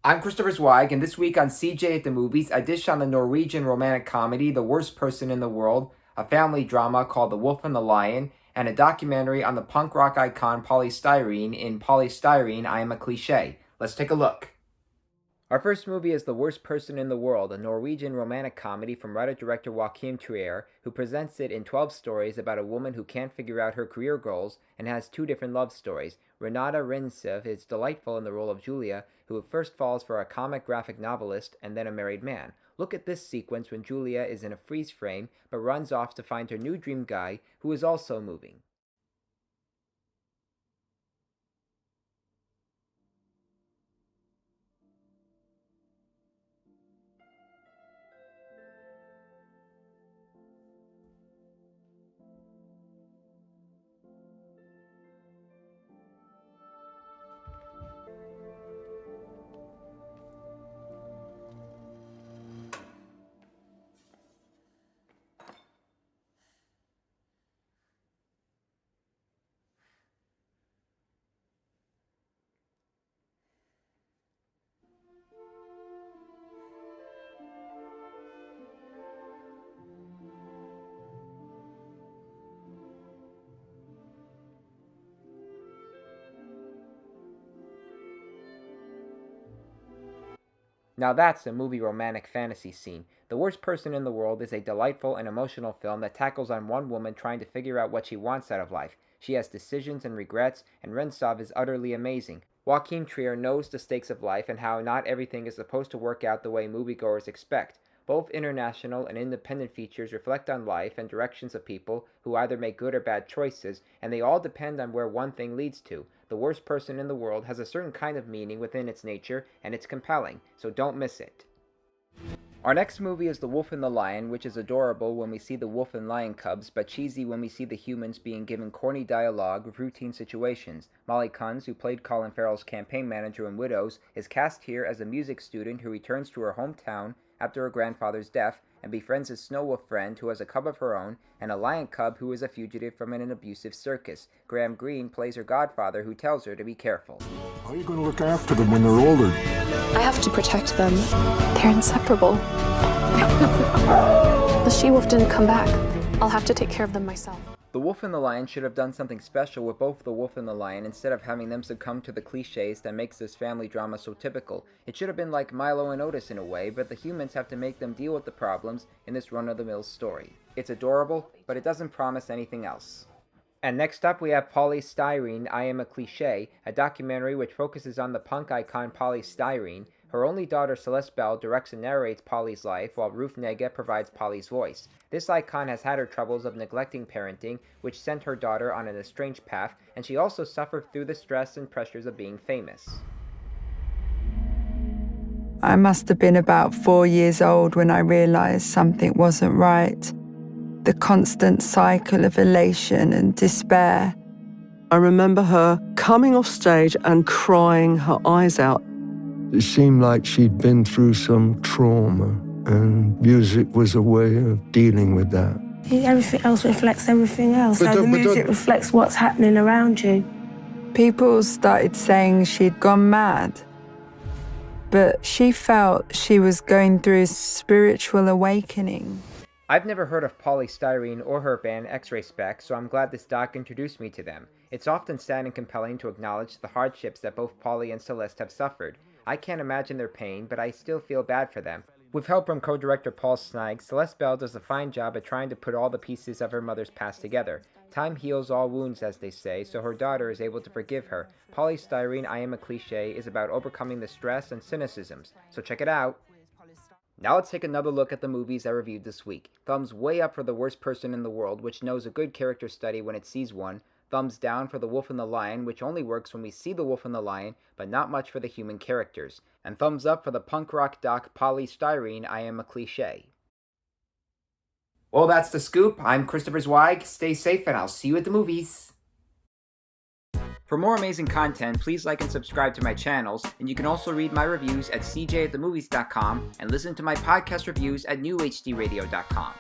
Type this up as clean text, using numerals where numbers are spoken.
I'm Christopher Zweig, and this week on CJ at the Movies, I dish on the Norwegian romantic comedy The Worst Person in the World, a family drama called The Wolf and the Lion, and a documentary on the punk rock icon Styrene in Styrene, I Am A Cliche. Let's take a look. Our first movie is The Worst Person in the World, a Norwegian romantic comedy from writer-director Joachim Trier, who presents it in 12 stories about a woman who can't figure out her career goals and has two different love stories. Renate Reinsve is delightful in the role of Julia, who first falls for a comic graphic novelist and then a married man. Look at this sequence when Julia is in a freeze frame but runs off to find her new dream guy, who is also moving. Now that's a movie romantic fantasy scene. The Worst Person in the World is a delightful and emotional film that tackles on one woman trying to figure out what she wants out of life. She has decisions and regrets, and Reinsve is utterly amazing. Joachim Trier knows the stakes of life and how not everything is supposed to work out the way moviegoers expect. Both international and independent features reflect on life and directions of people who either make good or bad choices, and they all depend on where one thing leads to. The Worst Person in the World has a certain kind of meaning within its nature, and it's compelling, so don't miss it. Our next movie is The Wolf and the Lion, which is adorable when we see the wolf and lion cubs, but cheesy when we see the humans being given corny dialogue with routine situations. Molly Kunz, who played Colin Farrell's campaign manager in Widows, is cast here as a music student who returns to her hometown after her grandfather's death and befriends a snow wolf friend who has a cub of her own and a lion cub who is a fugitive from an abusive circus. Graham Greene plays her godfather, who tells her to be careful. How are you going to look after them when they're older? I have to protect them. They're inseparable. The she-wolf didn't come back. I'll have to take care of them myself. The Wolf and the Lion should have done something special with both the Wolf and the Lion instead of having them succumb to the cliches that makes this family drama so typical. It should have been like Milo and Otis in a way, but the humans have to make them deal with the problems in this run-of-the-mill story. It's adorable, but it doesn't promise anything else. And next up we have Styrene, I Am A Cliche, a documentary which focuses on the punk icon Styrene. Her only daughter Celeste Bell directs and narrates Polly's life, while Ruth Negga provides Polly's voice. This icon has had her troubles of neglecting parenting, which sent her daughter on an estranged path, and she also suffered through the stress and pressures of being famous. I must have been about 4 years old when I realized something wasn't right. The constant cycle of elation and despair. I remember her coming off stage and crying her eyes out. It seemed like she'd been through some trauma, and music was a way of dealing with that. Everything else reflects everything else. So the music reflects what's happening around you. People started saying she'd gone mad, but she felt she was going through a spiritual awakening. I've never heard of Styrene or her band X-Ray Spec, so I'm glad this doc introduced me to them. It's often sad and compelling to acknowledge the hardships that both Polly and Celeste have suffered. I can't imagine their pain, but I still feel bad for them. With help from co-director Paul Snag, Celeste Bell does a fine job at trying to put all the pieces of her mother's past together. Time heals all wounds, as they say, so her daughter is able to forgive her. Styrene, I Am A Cliche is about overcoming the stress and cynicisms, so check it out. Now let's take another look at the movies I reviewed this week. Thumbs way up for The Worst Person in the World, which knows a good character study when it sees one. Thumbs down for The Wolf and the Lion, which only works when we see the wolf and the lion, but not much for the human characters. And thumbs up for the punk rock doc Styrene, I Am A Cliche. Well, that's the scoop. I'm Christopher Zweig. Stay safe, and I'll see you at the movies. For more amazing content, please like and subscribe to my channels, and you can also read my reviews at cjatthemovies.com and listen to my podcast reviews at newhdradio.com.